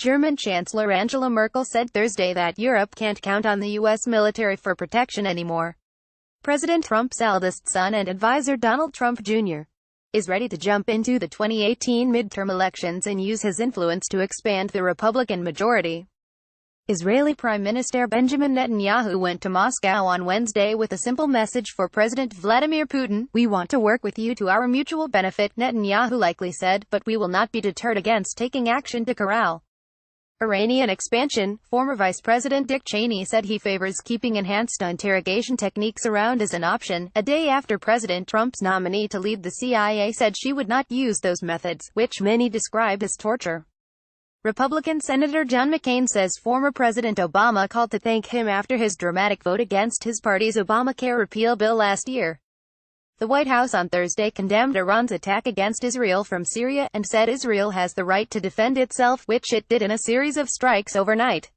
German Chancellor Angela Merkel said Thursday that Europe can't count on the U.S. military for protection anymore. President Trump's eldest son and advisor Donald Trump Jr. is ready to jump into the 2018 midterm elections and use his influence to expand the Republican majority. Israeli Prime Minister Benjamin Netanyahu went to Moscow on Wednesday with a simple message for President Vladimir Putin: "We want to work with you to our mutual benefit," Netanyahu likely said, "but we will not be deterred against taking action to corral Iranian expansion." Former Vice President Dick Cheney said he favors keeping enhanced interrogation techniques around as an option, a day after President Trump's nominee to lead the CIA said she would not use those methods, which many described as torture. Republican Senator John McCain says former President Obama called to thank him after his dramatic vote against his party's Obamacare repeal bill last year. The White House on Thursday condemned Iran's attack against Israel from Syria, and said Israel has the right to defend itself, which it did in a series of strikes overnight.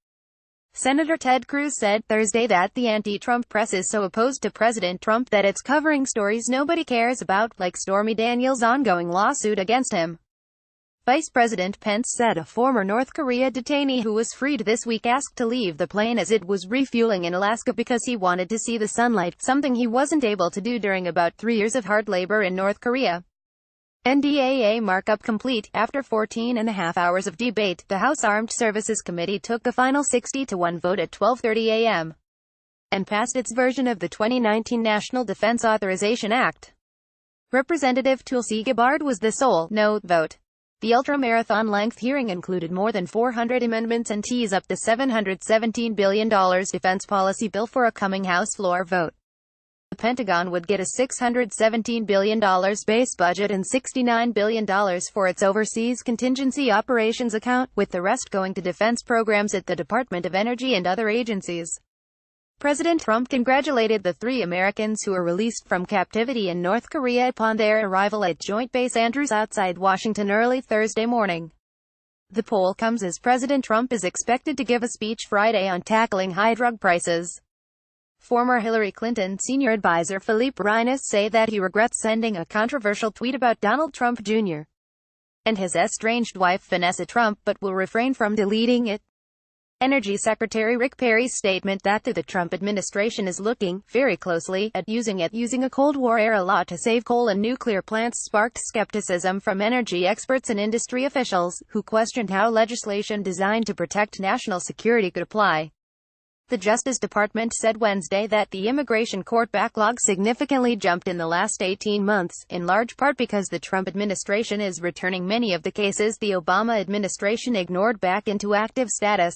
Senator Ted Cruz said Thursday that the anti-Trump press is so opposed to President Trump that it's covering stories nobody cares about, like Stormy Daniels' ongoing lawsuit against him. Vice President Pence said a former North Korea detainee who was freed this week asked to leave the plane as it was refueling in Alaska because he wanted to see the sunlight, something he wasn't able to do during about 3 years of hard labor in North Korea. NDAA markup complete. After 14.5 hours of debate, the House Armed Services Committee took a final 60-1 vote at 12:30 a.m. and passed its version of the 2019 National Defense Authorization Act. Representative Tulsi Gabbard was the sole no vote. The ultra-marathon-length hearing included more than 400 amendments and tees up the $717 billion defense policy bill for a coming House floor vote. The Pentagon would get a $617 billion base budget and $69 billion for its overseas contingency operations account, with the rest going to defense programs at the Department of Energy and other agencies. President Trump congratulated the 3 Americans who were released from captivity in North Korea upon their arrival at Joint Base Andrews outside Washington early Thursday morning. The poll comes as President Trump is expected to give a speech Friday on tackling high drug prices. Former Hillary Clinton senior advisor Philippe Reines said that he regrets sending a controversial tweet about Donald Trump Jr. and his estranged wife Vanessa Trump, but will refrain from deleting it. Energy Secretary Rick Perry's statement that the Trump administration is looking very closely at using a Cold War-era law to save coal and nuclear plants sparked skepticism from energy experts and industry officials, who questioned how legislation designed to protect national security could apply. The Justice Department said Wednesday that the immigration court backlog significantly jumped in the last 18 months, in large part because the Trump administration is returning many of the cases the Obama administration ignored back into active status.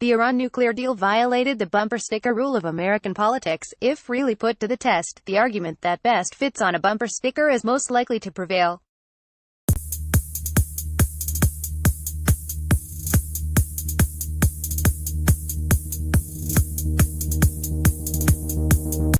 The Iran nuclear deal violated the bumper sticker rule of American politics. If really put to the test, the argument that best fits on a bumper sticker is most likely to prevail.